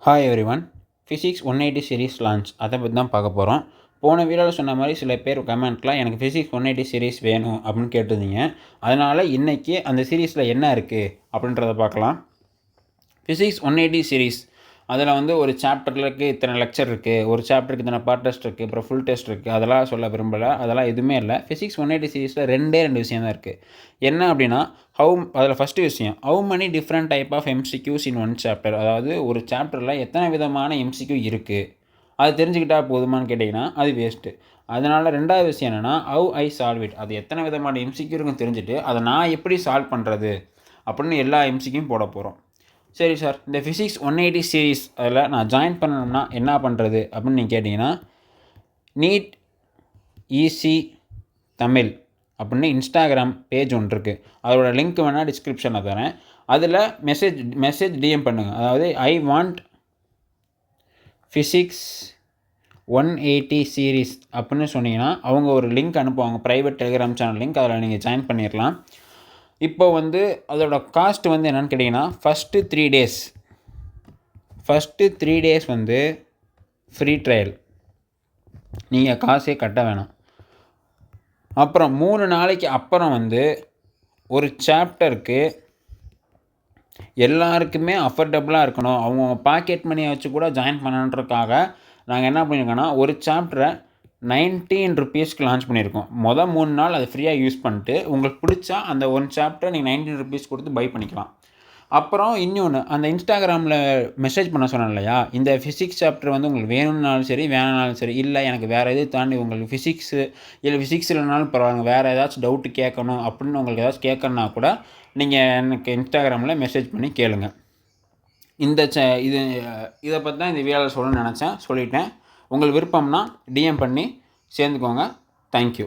Hi everyone. Physics 180 series launch அதை பற்றி தான் பார்க்க போகிறோம். போன வீடியோவில் சொன்ன மாதிரி சில பேர் கமெண்ட்டில் எனக்கு ஃபிசிக்ஸ் 180 சீரிஸ் வேணும் அப்படின்னு கேட்டிருந்தீங்க. அதனால் இன்றைக்கி அந்த சீரீஸில் என்ன இருக்குது அப்படின்றத பார்க்கலாம். ஃபிசிக்ஸ் 180 சீரிஸ் அதில் வந்து ஒரு சாப்டருக்கு இத்தனை லெக்சர் இருக்குது, ஒரு சாப்டருக்கு இத்தனை பார்ட் டெஸ்ட் இருக்குது, அப்புறம் ஃபுல் டெஸ்ட் இருக்குது. அதெல்லாம் சொல்ல விரும்பலை. அதெல்லாம் எதுவுமே இல்லை. ஃபிசிக்ஸ் 180 சீரீஸில் ரெண்டு விஷயம் தான் இருக்குது. என்ன அப்படின்னா அதில் ஃபஸ்ட்டு விஷயம், how many different type of MCQs in one chapter. அதாவது ஒரு சாப்டரில் எத்தனை விதமான எம்சிக்யூ இருக்குது அது தெரிஞ்சுக்கிட்டால் போதுமானு கேட்டிங்கன்னா அது வேஸ்ட்டு. அதனால் ரெண்டாவது விஷயம் என்னென்னா ஹவு ஐ சால்வ் இட். அது எத்தனை விதமான எம்சிக்யூ இருக்குன்னு தெரிஞ்சுட்டு அதை நான் எப்படி சால்வ் பண்ணுறது அப்படின்னு எல்லா எம்சிக்யூயும் போட போகிறோம். சரி சார், இந்த ஃபிசிக்ஸ் 180 சீரீஸ் அதில் நான் ஜாயின் பண்ணணும்னா என்ன பண்ணுறது அப்படின்னு நீங்கள் கேட்டிங்கன்னா, நீட் ஈஸி தமிழ் அப்படின்னு இன்ஸ்டாகிராம் பேஜ் ஒன்று இருக்குது. அதோட லிங்க் வேணால் டிஸ்கிரிப்ஷனில் தரேன். அதில் மெசேஜ் டிஎம் பண்ணுங்கள். அதாவது ஐ வாண்ட் ஃபிசிக்ஸ் 180 சீரீஸ் அப்படின்னு சொன்னீங்கன்னா அவங்க ஒரு லிங்க் அனுப்புவாங்க, ப்ரைவேட் டெலிகிராம் சேனல் லிங்க். அதில் நீங்கள் ஜாயின் பண்ணிடலாம். இப்போ வந்து அதோட காஸ்ட் வந்து என்னென்னு கேட்டிங்கன்னா, ஃபஸ்ட்டு 3 டேஸ் வந்து ஃப்ரீ ட்ரையல், நீங்கள் காசே கட்ட வேணாம். அப்புறம் 3 நாளைக்கு அப்புறம் வந்து ஒரு சாப்டருக்கு எல்லாருக்குமே அஃபோர்டபுளாக இருக்கணும், அவங்கவுங்க பாக்கெட் மணியை வச்சு கூட ஜாயின் பண்ணணுன்றதுக்காக நாங்கள் என்ன பண்ணியிருக்கோன்னா ஒரு சாப்டரை 19 ருபீஸ்க்கு லான்ச் பண்ணியிருக்கோம். 3 நாள் அதை ஃப்ரீயாக யூஸ் பண்ணிட்டு உங்களுக்கு பிடிச்சா அந்த ஒன் சாப்டர் நீங்கள் 19 ருபீஸ் கொடுத்து பை பண்ணிக்கலாம். அப்புறம் இன்னொன்று, அந்த இன்ஸ்டாகிராமில் மெசேஜ் பண்ண சொன்னேன் இல்லையா, இந்த ஃபிசிக்ஸ் சாப்டர் வந்து உங்களுக்கு வேணும்னாலும் சரி வேணும்னாலும் சரி, இல்லை எனக்கு வேறு எது தாண்டி உங்களுக்கு ஃபிசிக்ஸ் இல்லைனாலும் பரவாயில்ல, வேறு ஏதாச்சும் டவுட்டு கேட்கணும் அப்படின்னு உங்களுக்கு ஏதாச்சும் கேட்கணுன்னா கூட நீங்கள் எனக்கு இன்ஸ்டாகிராமில் மெசேஜ் பண்ணி கேளுங்க. இதை பற்றி தான் இந்த வீடியோவில் சொல்லணும்னு நினச்சேன், சொல்லிட்டேன். உங்களுக்கு விருப்பம்னா டிஎம் பண்ணி சேர்ந்துக்கோங்க. தேங்க்யூ.